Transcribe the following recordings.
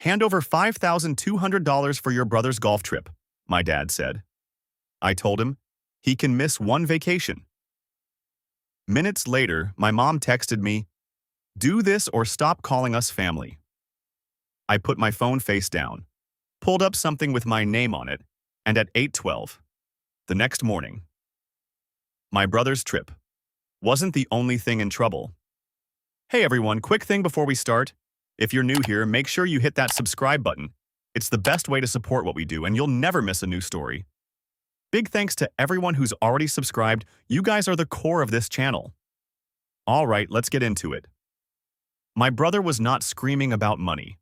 Hand over $5,200 for your brother's golf trip, my dad said. I told him, he can miss one vacation. Minutes later, my mom texted me, do this or stop calling us family. I put my phone face down, pulled up something with my name on it, and at 8:12, the next morning, my brother's trip wasn't the only thing in trouble. Hey everyone, quick thing before we start. If you're new here, make sure you hit that subscribe button. It's the best way to support what we do, and you'll never miss a new story. Big thanks to everyone who's already subscribed. You guys are the core of this channel. All right, let's get into it. My brother was not screaming about money.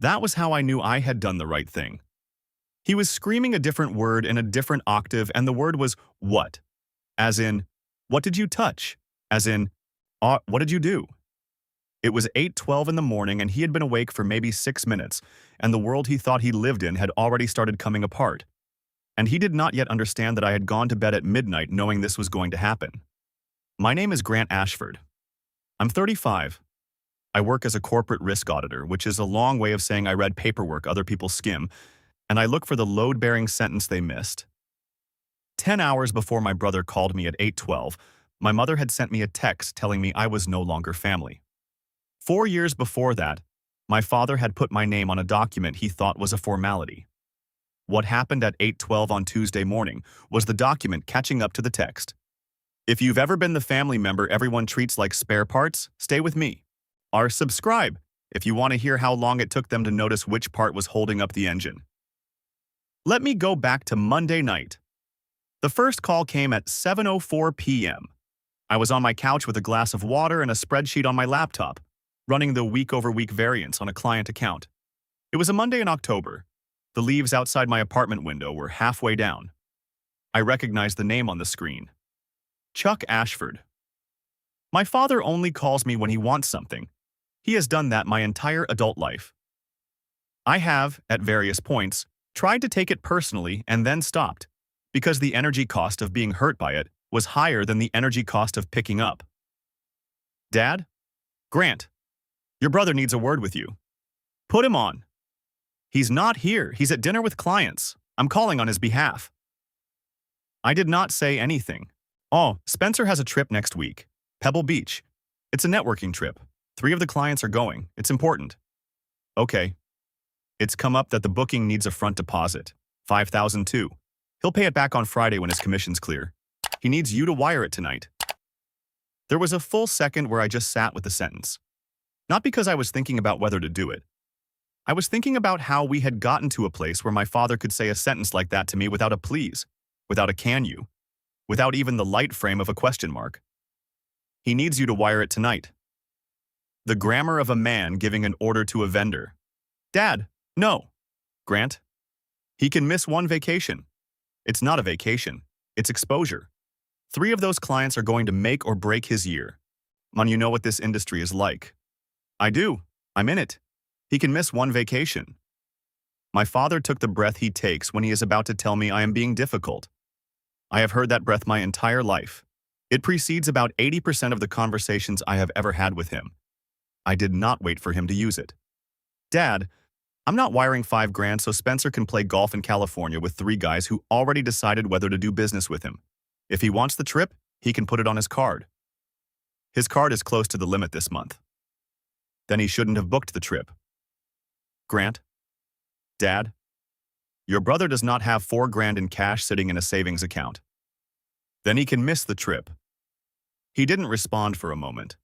That was how I knew I had done the right thing. He was screaming a different word in a different octave, and the word was what? As in, what did you touch? As in, what did you do? It was 8:12 in the morning, and he had been awake for maybe 6 minutes, and the world he thought he lived in had already started coming apart. And he did not yet understand that I had gone to bed at midnight knowing this was going to happen. My name is Grant Ashford. I'm 35. I work as a corporate risk auditor, which is a long way of saying I read paperwork other people skim, and I look for the load-bearing sentence they missed. 10 hours before my brother called me at 8:12, my mother had sent me a text telling me I was no longer family. 4 years before that, my father had put my name on a document he thought was a formality. What happened at 8:12 on Tuesday morning was the document catching up to the text. If you've ever been the family member everyone treats like spare parts, stay with me. Or subscribe if you want to hear how long it took them to notice which part was holding up the engine. Let me go back to Monday night. The first call came at 7:04 p.m. I was on my couch with a glass of water and a spreadsheet on my laptop, running the week-over-week variance on a client account. It was a Monday in October. The leaves outside my apartment window were halfway down. I recognized the name on the screen. Chuck Ashford. My father only calls me when he wants something. He has done that my entire adult life. I have, at various points, tried to take it personally and then stopped, because the energy cost of being hurt by it was higher than the energy cost of picking up. Dad? Grant, your brother needs a word with you. Put him on. He's not here. He's at dinner with clients. I'm calling on his behalf. I did not say anything. Oh, Spencer has a trip next week. Pebble Beach. It's a networking trip. 3 of the clients are going. It's important. Okay. It's come up that the booking needs a front deposit. $5,002. He'll pay it back on Friday when his commission's clear. He needs you to wire it tonight. There was a full second where I just sat with the sentence. Not because I was thinking about whether to do it. I was thinking about how we had gotten to a place where my father could say a sentence like that to me without a please, without a can you, without even the light frame of a question mark. He needs you to wire it tonight. The grammar of a man giving an order to a vendor. Dad, no. Grant, he can miss one vacation. It's not a vacation. It's exposure. 3 of those clients are going to make or break his year. Man, you know what this industry is like. I do. I'm in it. He can miss one vacation. My father took the breath he takes when he is about to tell me I am being difficult. I have heard that breath my entire life. It precedes about 80% of the conversations I have ever had with him. I did not wait for him to use it. Dad, I'm not wiring $5,000 so Spencer can play golf in California with 3 guys who already decided whether to do business with him. If he wants the trip, he can put it on his card. His card is close to the limit this month. Then he shouldn't have booked the trip. Grant, Dad, your brother does not have $4,000 in cash sitting in a savings account. Then he can miss the trip. He didn't respond for a moment.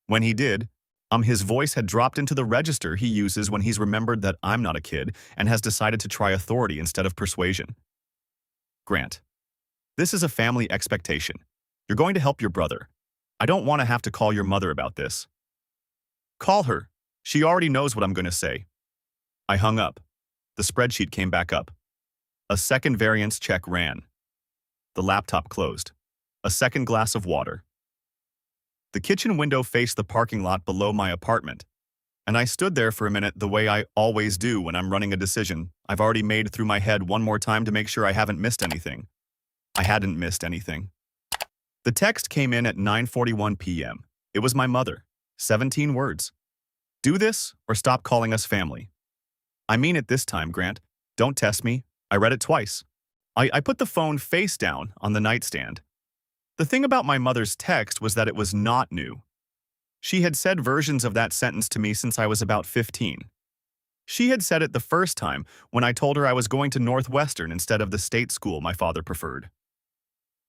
When he did, his voice had dropped into the register he uses when he's remembered that I'm not a kid and has decided to try authority instead of persuasion. Grant, this is a family expectation. You're going to help your brother. I don't want to have to call your mother about this. Call her. She already knows what I'm going to say. I hung up. The spreadsheet came back up. A second variance check ran. The laptop closed. A second glass of water. The kitchen window faced the parking lot below my apartment, and I stood there for a minute the way I always do when I'm running a decision I've already made through my head one more time to make sure I haven't missed anything. I hadn't missed anything. The text came in at 9:41 p.m. It was my mother. 17 words. Do this or stop calling us family. I mean it this time, Grant. Don't test me. I read it twice. I put the phone face down on the nightstand. The thing about my mother's text was that it was not new. She had said versions of that sentence to me since I was about 15. She had said it the first time when I told her I was going to Northwestern instead of the state school my father preferred.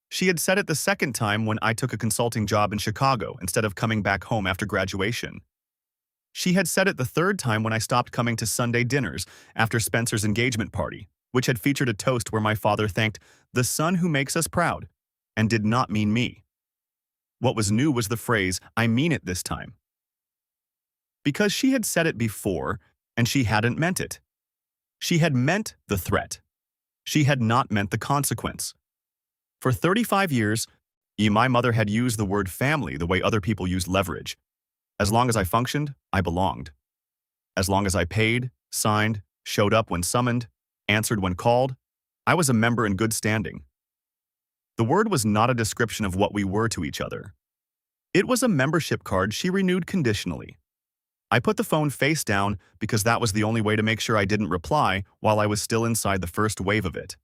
She had said it the second time when I took a consulting job in Chicago instead of coming back home after graduation. She had said it the third time when I stopped coming to Sunday dinners after Spencer's engagement party, which had featured a toast where my father thanked the son who makes us proud, and did not mean me. What was new was the phrase, I mean it this time. Because she had said it before, and she hadn't meant it. She had meant the threat. She had not meant the consequence. For 35 years, my mother had used the word family the way other people used leverage. As long as I functioned, I belonged. As long as I paid, signed, showed up when summoned, answered when called, I was a member in good standing. The word was not a description of what we were to each other. It was a membership card she renewed conditionally. I put the phone face down because that was the only way to make sure I didn't reply while I was still inside the first wave of it.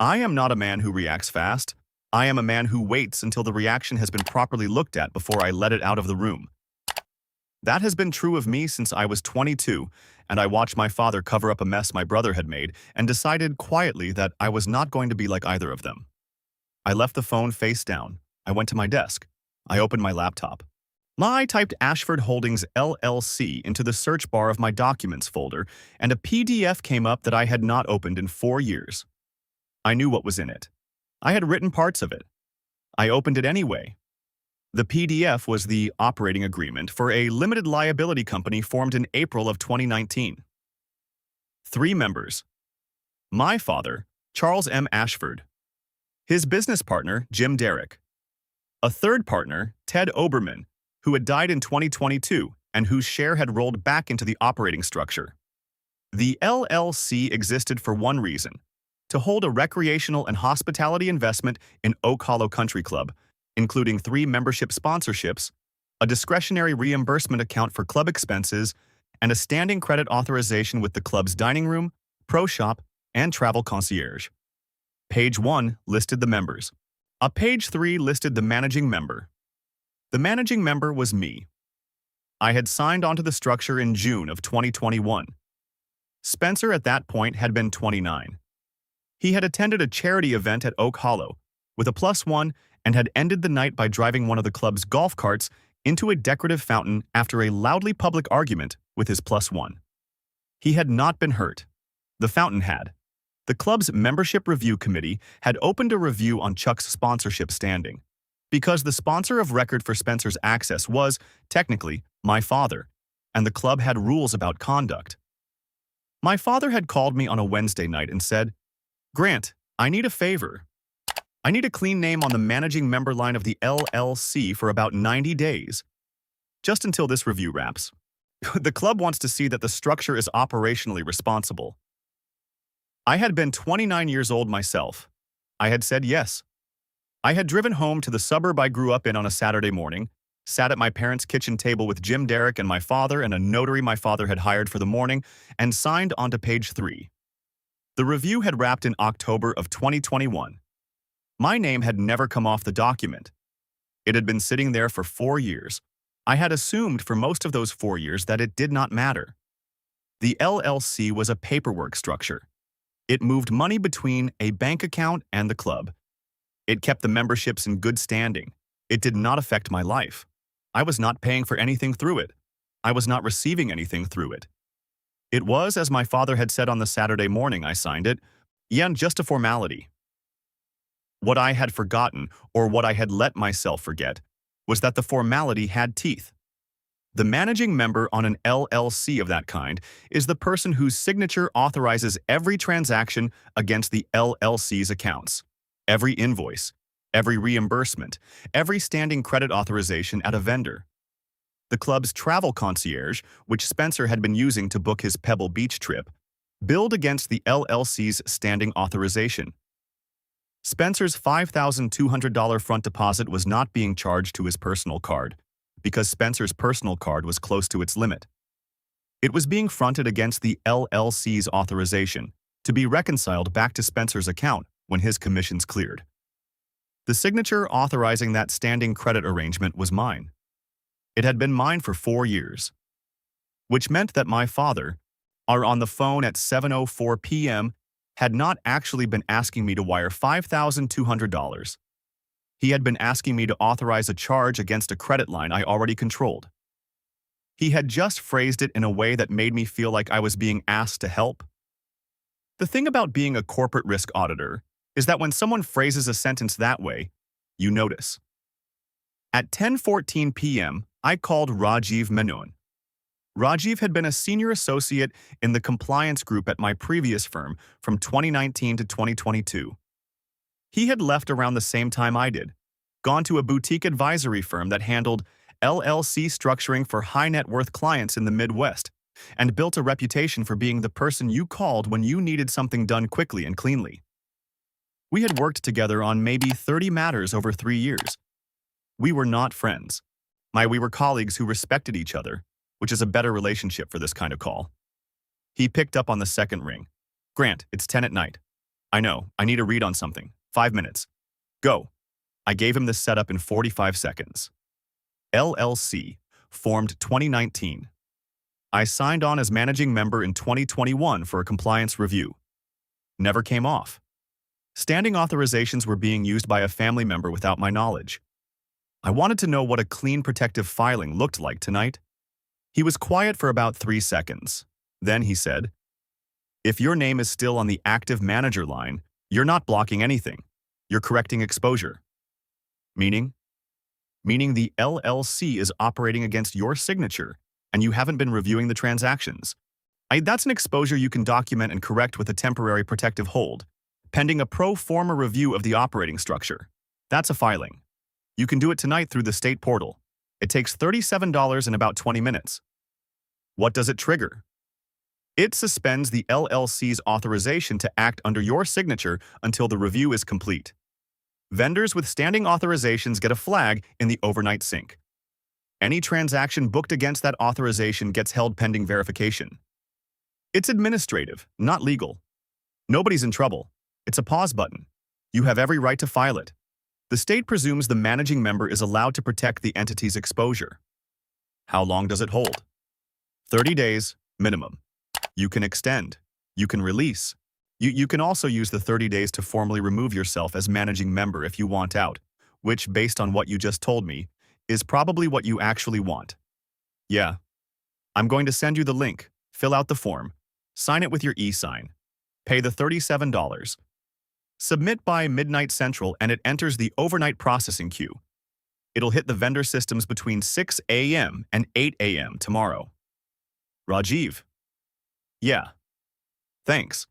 I am not a man who reacts fast. I am a man who waits until the reaction has been properly looked at before I let it out of the room. That has been true of me since I was 22, and I watched my father cover up a mess my brother had made and decided quietly that I was not going to be like either of them. I left the phone face down. I went to my desk. I opened my laptop. I typed Ashford Holdings LLC into the search bar of my documents folder, and a PDF came up that I had not opened in 4 years. I knew what was in it. I had written parts of it. I opened it anyway. The PDF was the operating agreement for a limited liability company formed in April of 2019. 3 members. My father, Charles M. Ashford. His business partner, Jim Derrick. A third partner, Ted Oberman, who had died in 2022 and whose share had rolled back into the operating structure. The LLC existed for one reason: to hold a recreational and hospitality investment in Oak Hollow Country Club, including 3 membership sponsorships, a discretionary reimbursement account for club expenses, and a standing credit authorization with the club's dining room, pro shop, and travel concierge. Page 1 listed the members. Page 3 listed the managing member. The managing member was me. I had signed onto the structure in June of 2021. Spencer at that point had been 29. He had attended a charity event at Oak Hollow with a +1 and had ended the night by driving one of the club's golf carts into a decorative fountain after a loudly public argument with his +1. He had not been hurt. The fountain had. The club's membership review committee had opened a review on Chuck's sponsorship standing, because the sponsor of record for Spencer's access was, technically, my father, and the club had rules about conduct. My father had called me on a Wednesday night and said, "Grant, I need a favor. I need a clean name on the managing member line of the LLC for about 90 days. Just until this review wraps. The club wants to see that the structure is operationally responsible." I had been 29 years old myself. I had said yes. I had driven home to the suburb I grew up in on a Saturday morning, sat at my parents' kitchen table with Jim Derrick and my father and a notary my father had hired for the morning, and signed onto page 3. The review had wrapped in October of 2021. My name had never come off the document. It had been sitting there for 4 years. I had assumed for most of those 4 years that it did not matter. The LLC was a paperwork structure. It moved money between a bank account and the club. It kept the memberships in good standing. It did not affect my life. I was not paying for anything through it. I was not receiving anything through it. It was, as my father had said on the Saturday morning I signed it, just a formality. What I had forgotten, or what I had let myself forget, was that the formality had teeth. The managing member on an LLC of that kind is the person whose signature authorizes every transaction against the LLC's accounts, every invoice, every reimbursement, every standing credit authorization at a vendor. The club's travel concierge, which Spencer had been using to book his Pebble Beach trip, billed against the LLC's standing authorization. Spencer's $5,200 front deposit was not being charged to his personal card, because Spencer's personal card was close to its limit. It was being fronted against the LLC's authorization to be reconciled back to Spencer's account when his commissions cleared. The signature authorizing that standing credit arrangement was mine. It had been mine for 4 years, which meant that my father, on the phone at 7:04 p.m., had not actually been asking me to wire $5,200. He had been asking me to authorize a charge against a credit line I already controlled. He had just phrased it in a way that made me feel like I was being asked to help. The thing about being a corporate risk auditor is that when someone phrases a sentence that way, you notice. At 10:14 p.m., I called Rajiv Menon. Rajiv had been a senior associate in the compliance group at my previous firm from 2019 to 2022. He had left around the same time I did, gone to a boutique advisory firm that handled LLC structuring for high-net-worth clients in the Midwest, and built a reputation for being the person you called when you needed something done quickly and cleanly. We had worked together on maybe 30 matters over 3 years. We were not friends. We were colleagues who respected each other, which is a better relationship for this kind of call. He picked up on the second ring. "Grant, it's 10 at night. I know, I need a read on something. 5 minutes. Go." I gave him the setup in 45 seconds. LLC, formed 2019. I signed on as managing member in 2021 for a compliance review. Never came off. Standing authorizations were being used by a family member without my knowledge. I wanted to know what a clean protective filing looked like tonight. He was quiet for about 3 seconds. Then he said, "If your name is still on the active manager line, you're not blocking anything. You're correcting exposure." Meaning? Meaning the LLC is operating against your signature, and you haven't been reviewing the transactions. That's an exposure you can document and correct with a temporary protective hold, pending a pro forma review of the operating structure. That's a filing. You can do it tonight through the state portal. It takes $37 in about 20 minutes. What does it trigger? It suspends the LLC's authorization to act under your signature until the review is complete. Vendors with standing authorizations get a flag in the overnight sync. Any transaction booked against that authorization gets held pending verification. It's administrative, not legal. Nobody's in trouble. It's a pause button. You have every right to file it. The state presumes the managing member is allowed to protect the entity's exposure. How long does it hold? 30 days, minimum. You can extend. You can release. You can also use the 30 days to formally remove yourself as managing member if you want out, which, based on what you just told me, is probably what you actually want. Yeah. I'm going to send you the link. Fill out the form. Sign it with your e-sign. Pay the $37. Submit by midnight central and it enters the overnight processing queue. It'll hit the vendor systems between 6 a.m. and 8 a.m. tomorrow. Rajiv. Yeah. Thanks.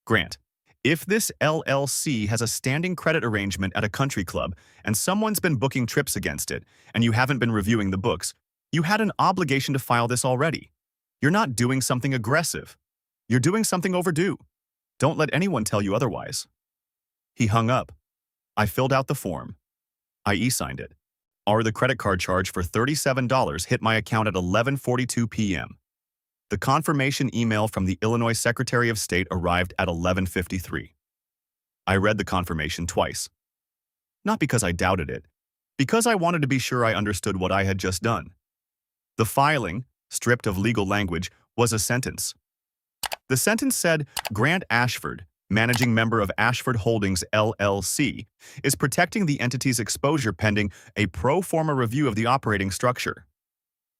Grant, if this LLC has a standing credit arrangement at a country club and someone's been booking trips against it and you haven't been reviewing the books, you had an obligation to file this already. You're not doing something aggressive. You're doing something overdue. Don't let anyone tell you otherwise. He hung up. I filled out the form. I e-signed it. The credit card charge for $37 hit my account at 11:42 p.m. The confirmation email from the Illinois Secretary of State arrived at 11:53. I read the confirmation twice. Not because I doubted it, because I wanted to be sure I understood what I had just done. The filing, stripped of legal language, was a sentence. The sentence said, "Grant Ashford, managing member of Ashford Holdings, LLC, is protecting the entity's exposure pending a pro forma review of the operating structure."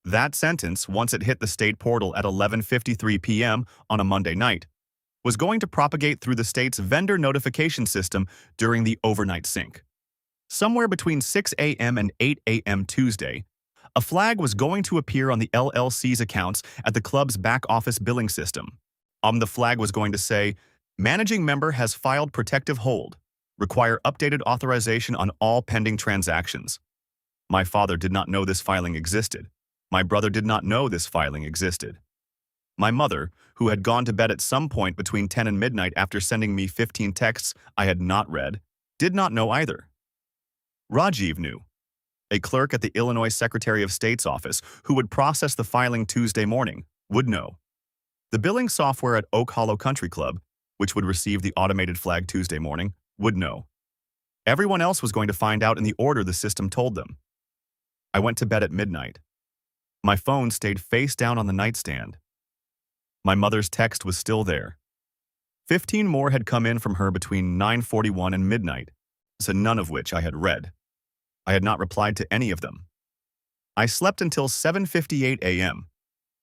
That sentence, once it hit the state portal at 11:53 p.m. on a Monday night, was going to propagate through the state's vendor notification system during the overnight sync. Somewhere between 6 a.m. and 8 a.m. Tuesday, a flag was going to appear on the LLC's accounts at the club's back-office billing system. The flag was going to say, "Managing member has filed protective hold. Require updated authorization on all pending transactions." My father did not know this filing existed. My brother did not know this filing existed. My mother, who had gone to bed at some point between 10 and midnight after sending me 15 texts I had not read, did not know either. Rajiv knew. A clerk at the Illinois Secretary of State's office who would process the filing Tuesday morning, would know. The billing software at Oak Hollow Country Club, which would receive the automated flag Tuesday morning, would know. Everyone else was going to find out in the order the system told them. I went to bed at midnight. My phone stayed face down on the nightstand. My mother's text was still there. 15 more had come in from her between 9:41 and midnight, so none of which I had read. I had not replied to any of them. I slept until 7:58 a.m.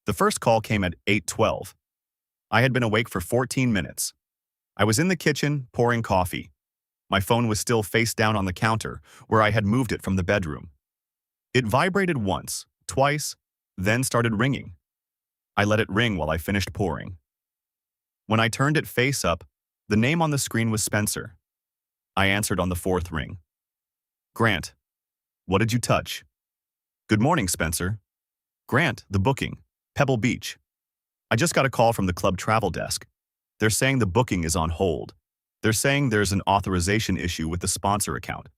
The first call came at 8:12. I had been awake for 14 minutes. I was in the kitchen, pouring coffee. My phone was still face down on the counter, where I had moved it from the bedroom. It vibrated once, twice, then started ringing. I let it ring while I finished pouring. When I turned it face up, the name on the screen was Spencer. I answered on the fourth ring. Grant, what did you touch? Good morning, Spencer. Grant, the booking, Pebble Beach. I just got a call from the club travel desk. They're saying the booking is on hold. They're saying there's an authorization issue with the sponsor account.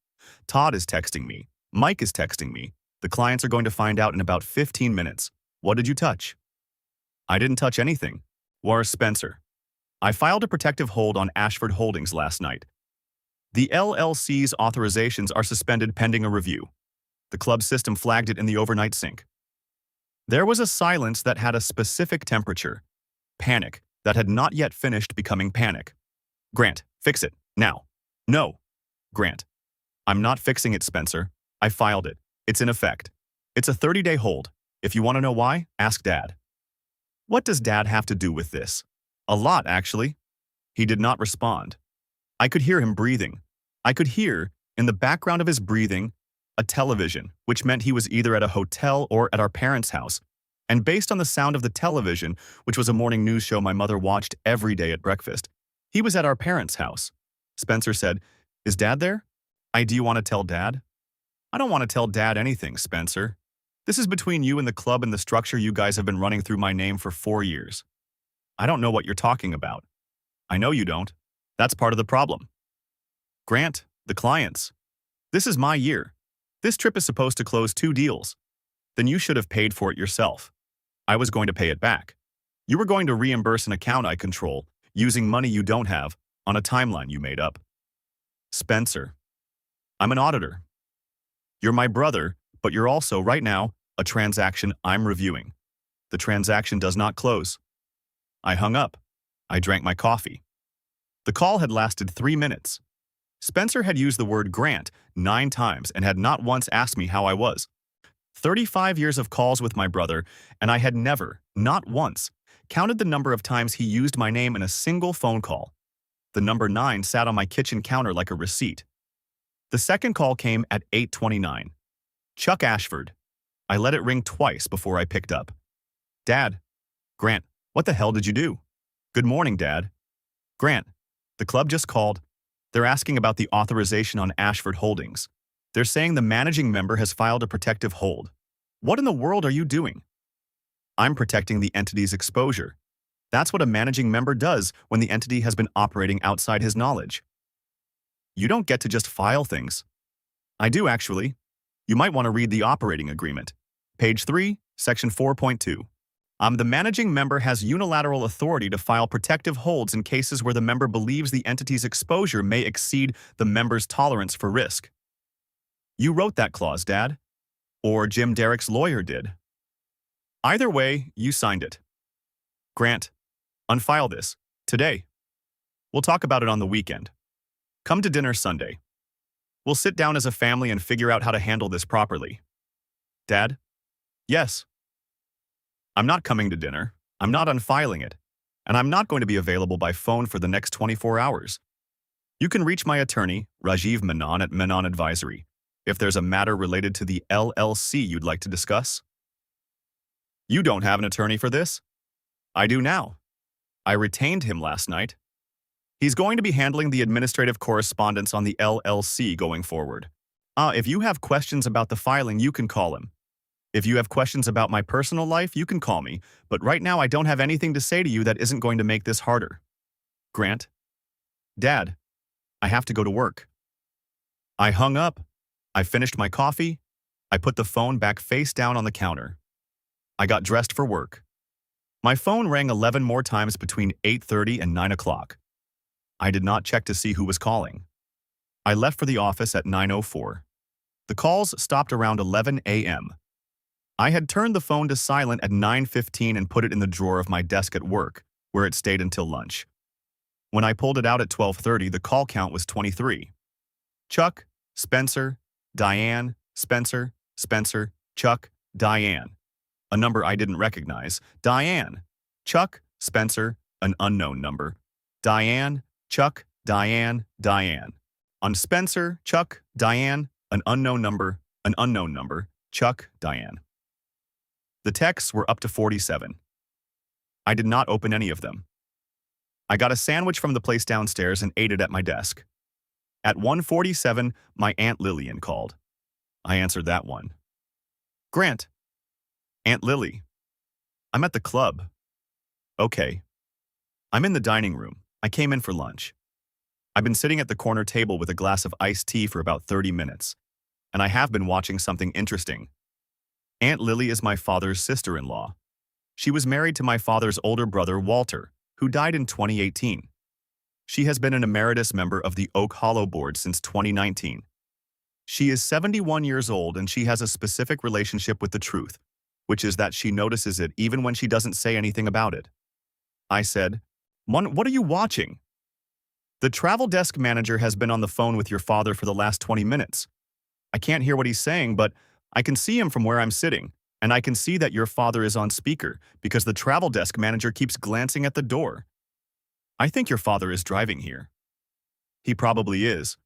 Todd is texting me. Mike is texting me. The clients are going to find out in about 15 minutes. What did you touch? I didn't touch anything. Where's Spencer? I filed a protective hold on Ashford Holdings last night. The LLC's authorizations are suspended pending a review. The club system flagged it in the overnight sync. There was a silence that had a specific temperature. Panic that had not yet finished becoming panic. Grant, fix it, now. No. Grant, I'm not fixing it, Spencer. I filed it. It's in effect. It's a 30-day hold. If you want to know why, ask Dad. What does Dad have to do with this? A lot, actually. He did not respond. I could hear him breathing. I could hear, in the background of his breathing, a television, which meant he was either at a hotel or at our parents' house. And based on the sound of the television, which was a morning news show my mother watched every day at breakfast, he was at our parents' house. Spencer said, "Is Dad there?" Do you want to tell Dad? I don't want to tell Dad anything, Spencer. This is between you and the club and the structure you guys have been running through my name for 4 years. I don't know what you're talking about. I know you don't. That's part of the problem. Grant, the clients. This is my year. This trip is supposed to close 2 deals. Then you should have paid for it yourself. I was going to pay it back. You were going to reimburse an account I control, using money you don't have, on a timeline you made up. Spencer, I'm an auditor. You're my brother, but you're also, right now, a transaction I'm reviewing. The transaction does not close. I hung up. I drank my coffee. The call had lasted 3 minutes. Spencer had used the word Grant 9 times and had not once asked me how I was. 35 years of calls with my brother, and I had never, not once, counted the number of times he used my name in a single phone call. The number 9 sat on my kitchen counter like a receipt. The second call came at 8:29. Chuck Ashford. I let it ring twice before I picked up. Dad. Grant, what the hell did you do? Good morning, Dad. Grant, the club just called. They're asking about the authorization on Ashford Holdings. They're saying the managing member has filed a protective hold. What in the world are you doing? I'm protecting the entity's exposure. That's what a managing member does when the entity has been operating outside his knowledge. You don't get to just file things. I do, actually. You might want to read the operating agreement. Page 3, Section 4.2. The managing member has unilateral authority to file protective holds in cases where the member believes the entity's exposure may exceed the member's tolerance for risk. You wrote that clause, Dad. Or Jim Derrick's lawyer did. Either way, you signed it. Grant, unfile this. Today. We'll talk about it on the weekend. Come to dinner Sunday. We'll sit down as a family and figure out how to handle this properly. Dad? Yes. I'm not coming to dinner. I'm not unfiling it. And I'm not going to be available by phone for the next 24 hours. You can reach my attorney, Rajiv Menon at Menon Advisory, if there's a matter related to the LLC you'd like to discuss. You don't have an attorney for this? I do now. I retained him last night. He's going to be handling the administrative correspondence on the LLC going forward. If you have questions about the filing, you can call him. If you have questions about my personal life, you can call me, but right now I don't have anything to say to you that isn't going to make this harder. Grant? Dad, I have to go to work. I hung up. I finished my coffee. I put the phone back face down on the counter. I got dressed for work. My phone rang 11 more times between 8:30 and 9 o'clock. I did not check to see who was calling. I left for the office at 9:04. The calls stopped around 11 a.m. I had turned the phone to silent at 9:15 and put it in the drawer of my desk at work, where it stayed until lunch. When I pulled it out at 12:30, the call count was 23. Chuck, Spencer, Diane, Spencer, Spencer, Chuck, Diane. A number I didn't recognize. Diane, Chuck, Spencer, an unknown number. Diane, Chuck, Diane, Diane. On Spencer, Chuck, Diane, an unknown number, Chuck, Diane. The texts were up to 47. I did not open any of them. I got a sandwich from the place downstairs and ate it at my desk. At 1:47, my Aunt Lillian called. I answered that one. Grant. Aunt Lily. I'm at the club. Okay. I'm in the dining room. I came in for lunch. I've been sitting at the corner table with a glass of iced tea for about 30 minutes, and I have been watching something interesting. Aunt Lily is my father's sister-in-law. She was married to my father's older brother, Walter, who died in 2018. She has been an emeritus member of the Oak Hollow Board since 2019. She is 71 years old and she has a specific relationship with the truth, which is that she notices it even when she doesn't say anything about it. I said, What are you watching? The travel desk manager has been on the phone with your father for the last 20 minutes. I can't hear what he's saying, but I can see him from where I'm sitting, and I can see that your father is on speaker because the travel desk manager keeps glancing at the door. I think your father is driving here. He probably is.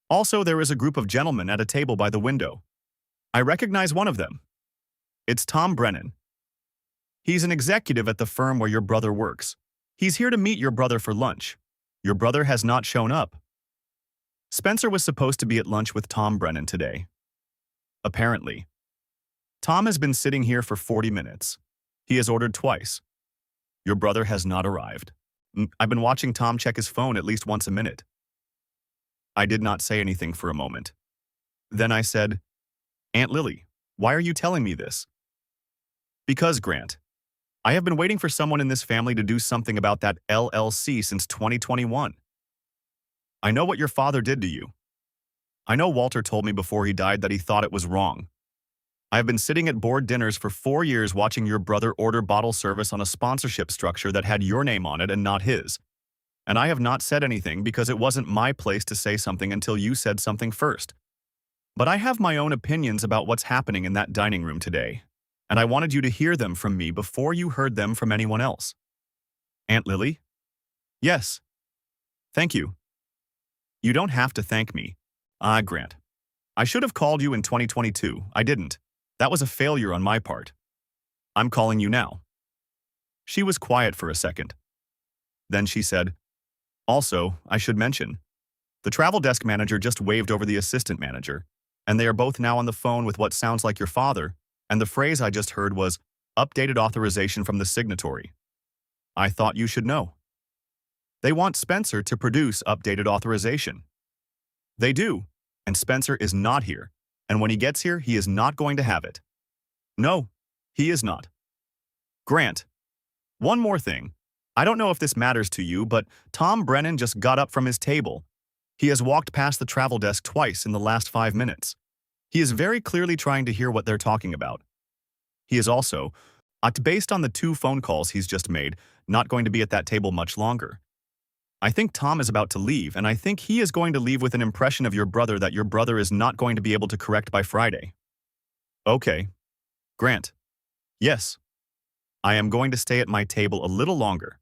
Also, there is a group of gentlemen at a table by the window. I recognize one of them. It's Tom Brennan. He's an executive at the firm where your brother works. He's here to meet your brother for lunch. Your brother has not shown up. Spencer was supposed to be at lunch with Tom Brennan today. Apparently. Tom has been sitting here for 40 minutes. He has ordered twice. Your brother has not arrived. I've been watching Tom check his phone at least once a minute. I did not say anything for a moment. Then I said, Aunt Lily, why are you telling me this? Because, Grant, I have been waiting for someone in this family to do something about that LLC since 2021. I know what your father did to you. I know Walter told me before he died that he thought it was wrong. I have been sitting at board dinners for 4 years watching your brother order bottle service on a sponsorship structure that had your name on it and not his. And I have not said anything because it wasn't my place to say something until you said something first. But I have my own opinions about what's happening in that dining room today, and I wanted you to hear them from me before you heard them from anyone else. Aunt Lily? Yes. Thank you. You don't have to thank me. Grant. I should have called you in 2022. I didn't. That was a failure on my part. I'm calling you now. She was quiet for a second. Then she said, Also, I should mention, the travel desk manager just waved over the assistant manager, and they are both now on the phone with what sounds like your father, and the phrase I just heard was, updated authorization from the signatory. I thought you should know. They want Spencer to produce updated authorization. They do, and Spencer is not here, and when he gets here, he is not going to have it. No, he is not. Grant, one more thing. I don't know if this matters to you, but Tom Brennan just got up from his table. He has walked past the travel desk twice in the last 5 minutes. He is very clearly trying to hear what they're talking about. He is also, based on the 2 phone calls he's just made, not going to be at that table much longer. I think Tom is about to leave, and I think he is going to leave with an impression of your brother that your brother is not going to be able to correct by Friday. Okay. Grant. Yes. I am going to stay at my table a little longer.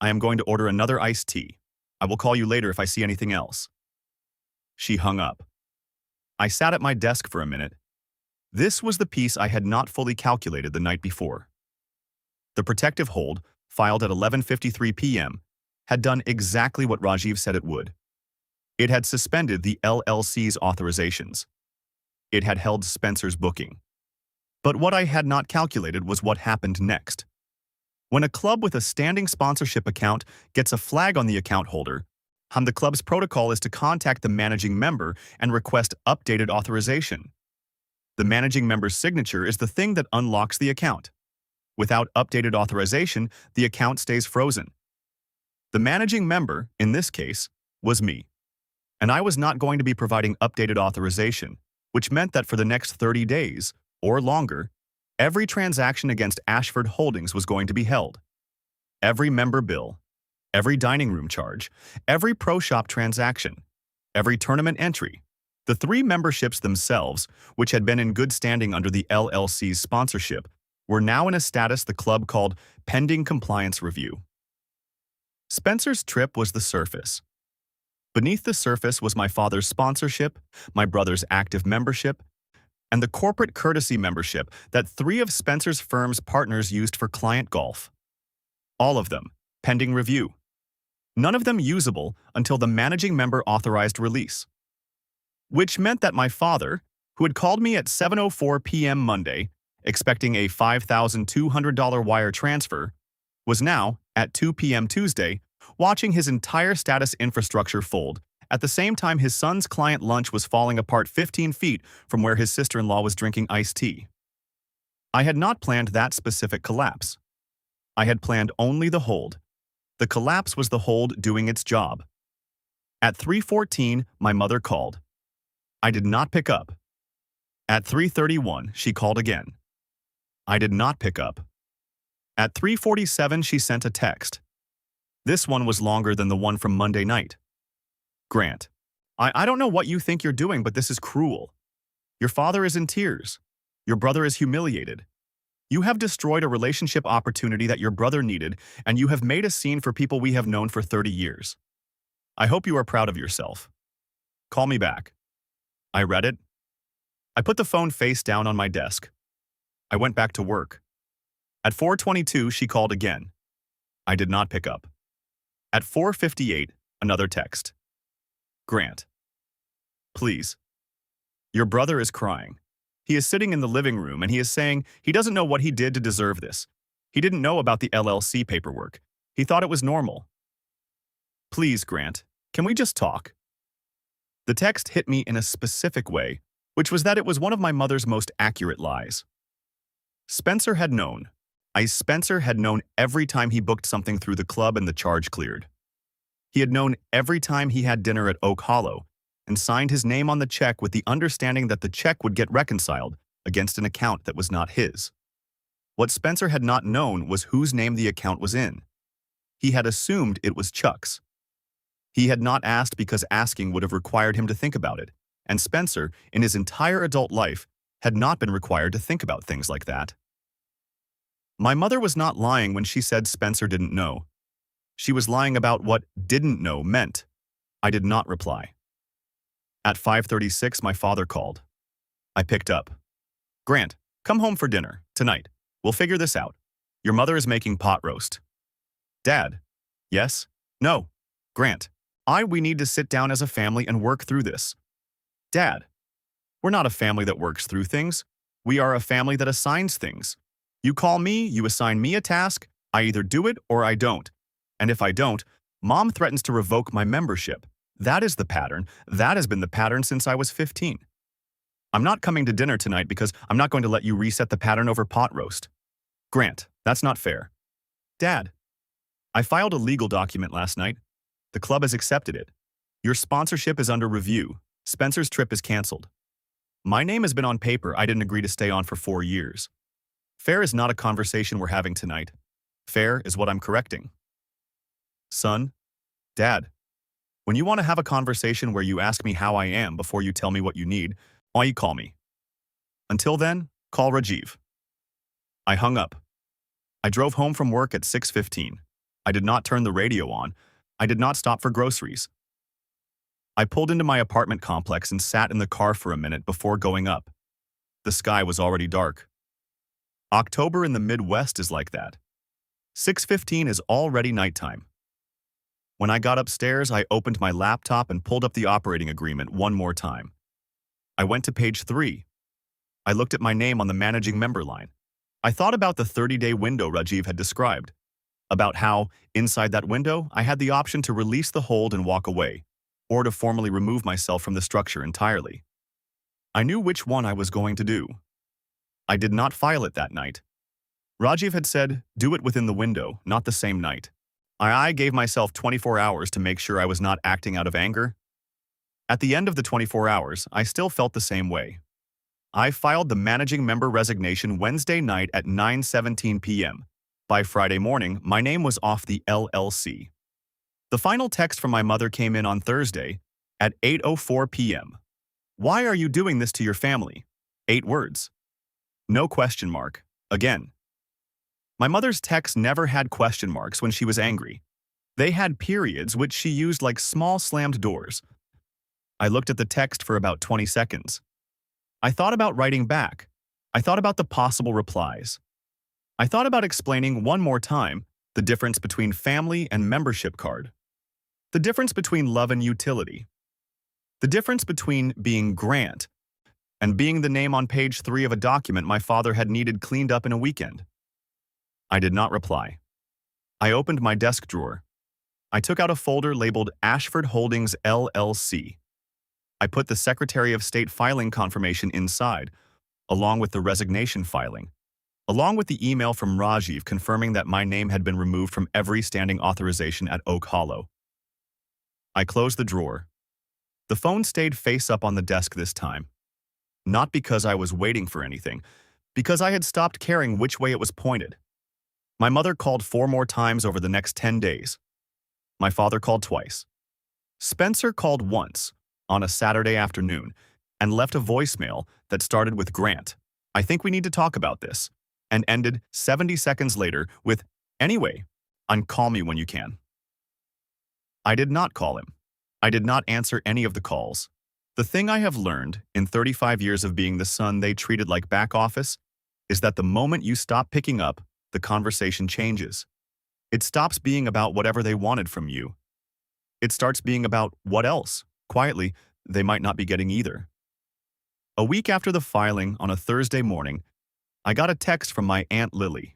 I am going to order another iced tea. I will call you later if I see anything else. She hung up. I sat at my desk for a minute. This was the piece I had not fully calculated the night before. The protective hold, filed at 11:53 p.m., had done exactly what Rajiv said it would. It had suspended the LLC's authorizations. It had held Spencer's booking. But what I had not calculated was what happened next. When a club with a standing sponsorship account gets a flag on the account holder, the club's protocol is to contact the managing member and request updated authorization. The managing member's signature is the thing that unlocks the account. Without updated authorization, the account stays frozen. The managing member, in this case, was me, and I was not going to be providing updated authorization, which meant that for the next 30 days, or longer, every transaction against Ashford Holdings was going to be held. Every member bill, every dining room charge, every pro shop transaction, every tournament entry. The three memberships themselves, which had been in good standing under the LLC's sponsorship, were now in a status the club called pending compliance review. Spencer's trip was the surface. Beneath the surface was my father's sponsorship, my brother's active membership, and the corporate courtesy membership that three of Spencer's firm's partners used for client golf. All of them, pending review. None of them usable until the managing member authorized release. Which meant that my father, who had called me at 7:04 p.m. Monday, expecting a $5,200 wire transfer, was now, at 2 p.m. Tuesday, watching his entire status infrastructure fold, at the same time his son's client lunch was falling apart 15 feet from where his sister-in-law was drinking iced tea. I had not planned that specific collapse. I had planned only the hold. The collapse was the hold doing its job. At 3:14, my mother called. I did not pick up. At 3:31, she called again. I did not pick up. At 3:47, she sent a text. This one was longer than the one from Monday night. Grant, I don't know what you think you're doing, but this is cruel. Your father is in tears. Your brother is humiliated. You have destroyed a relationship opportunity that your brother needed, and you have made a scene for people we have known for 30 years. I hope you are proud of yourself. Call me back. I read it. I put the phone face down on my desk. I went back to work. At 4:22, she called again. I did not pick up. At 4:58, another text. Grant, please. Your brother is crying. He is sitting in the living room and he is saying he doesn't know what he did to deserve this. He didn't know about the LLC paperwork. He thought it was normal. Please, Grant, can we just talk? The text hit me in a specific way, which was that it was one of my mother's most accurate lies. Spencer had known. Spencer had known every time he booked something through the club and the charge cleared. He had known every time he had dinner at Oak Hollow and signed his name on the check with the understanding that the check would get reconciled against an account that was not his. What Spencer had not known was whose name the account was in. He had assumed it was Chuck's. He had not asked because asking would have required him to think about it, and Spencer, in his entire adult life, had not been required to think about things like that. My mother was not lying when she said Spencer didn't know. She was lying about what didn't know meant. I did not reply. At 5:36, my father called. I picked up. Grant, come home for dinner, tonight. We'll figure this out. Your mother is making pot roast. Dad. Yes? No. Grant. We need to sit down as a family and work through this. Dad. We're not a family that works through things. We are a family that assigns things. You call me, you assign me a task, I either do it or I don't. And if I don't, Mom threatens to revoke my membership. That is the pattern. That has been the pattern since I was 15. I'm not coming to dinner tonight because I'm not going to let you reset the pattern over pot roast. Grant, that's not fair. Dad, I filed a legal document last night. The club has accepted it. Your sponsorship is under review. Spencer's trip is canceled. My name has been on paper. I didn't agree to stay on for 4 years. Fair is not a conversation we're having tonight. Fair is what I'm correcting. Son, Dad, when you want to have a conversation where you ask me how I am before you tell me what you need, why you call me. Until then, call Rajiv. I hung up. I drove home from work at 6:15. I did not turn the radio on. I did not stop for groceries. I pulled into my apartment complex and sat in the car for a minute before going up. The sky was already dark. October in the Midwest is like that. 6:15 is already nighttime. When I got upstairs, I opened my laptop and pulled up the operating agreement one more time. I went to page 3. I looked at my name on the managing member line. I thought about the 30-day window Rajiv had described, about how, inside that window, I had the option to release the hold and walk away, or to formally remove myself from the structure entirely. I knew which one I was going to do. I did not file it that night. Rajiv had said, do it within the window, not the same night. I gave myself 24 hours to make sure I was not acting out of anger. At the end of the 24 hours, I still felt the same way. I filed the managing member resignation Wednesday night at 9:17 p.m. By Friday morning, my name was off the LLC. The final text from my mother came in on Thursday at 8:04 p.m. Why are you doing this to your family? 8 words. No question mark. Again. My mother's texts never had question marks when she was angry. They had periods which she used like small slammed doors. I looked at the text for about 20 seconds. I thought about writing back. I thought about the possible replies. I thought about explaining one more time the difference between family and membership card. The difference between love and utility. The difference between being Grant and being the name on page 3 of a document my father had needed cleaned up in a weekend. I did not reply. I opened my desk drawer. I took out a folder labeled Ashford Holdings LLC. I put the Secretary of State filing confirmation inside, along with the resignation filing, along with the email from Rajiv confirming that my name had been removed from every standing authorization at Oak Hollow. I closed the drawer. The phone stayed face up on the desk this time. Not because I was waiting for anything, because I had stopped caring which way it was pointed. My mother called 4 more times over the next 10 days. My father called twice. Spencer called once, on a Saturday afternoon, and left a voicemail that started with Grant, I think we need to talk about this, and ended 70 seconds later with, anyway, and call me when you can. I did not call him. I did not answer any of the calls. The thing I have learned in 35 years of being the son they treated like back office is that the moment you stop picking up, the conversation changes. It stops being about whatever they wanted from you. It starts being about what else, quietly, they might not be getting either. A week after the filing on a Thursday morning, I got a text from my Aunt Lily.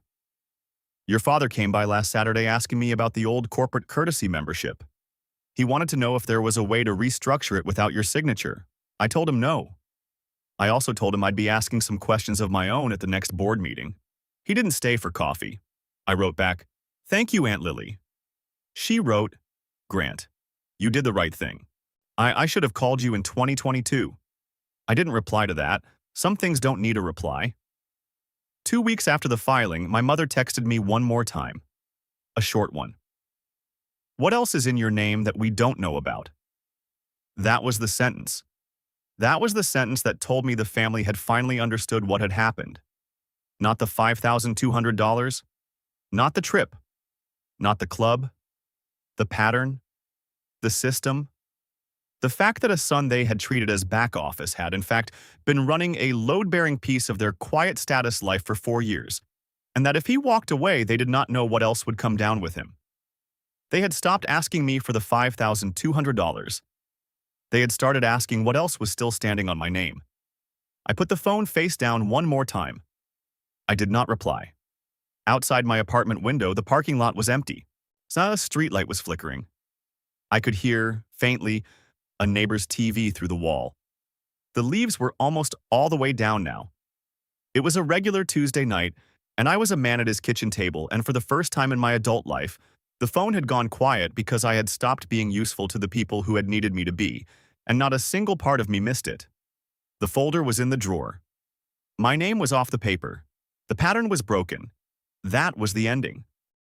Your father came by last Saturday asking me about the old corporate courtesy membership. He wanted to know if there was a way to restructure it without your signature. I told him no. I also told him I'd be asking some questions of my own at the next board meeting. He didn't stay for coffee. I wrote back, thank you, Aunt Lily. She wrote, Grant, you did the right thing. I should have called you in 2022. I didn't reply to that. Some things don't need a reply. 2 weeks after the filing, my mother texted me one more time. A short one. What else is in your name that we don't know about? That was the sentence. That was the sentence that told me the family had finally understood what had happened. Not the $5,200, not the trip, not the club, the pattern, the system. The fact that a son they had treated as back office had, in fact, been running a load-bearing piece of their quiet status life for 4 years, and that if he walked away, they did not know what else would come down with him. They had stopped asking me for the $5,200. They had started asking what else was still standing on my name. I put the phone face down one more time. I did not reply. Outside my apartment window, the parking lot was empty. A streetlight was flickering. I could hear, faintly, a neighbor's TV through the wall. The leaves were almost all the way down now. It was a regular Tuesday night, and I was a man at his kitchen table, and for the first time in my adult life, the phone had gone quiet because I had stopped being useful to the people who had needed me to be, and not a single part of me missed it. The folder was in the drawer. My name was off the paper. The pattern was broken. That was the ending.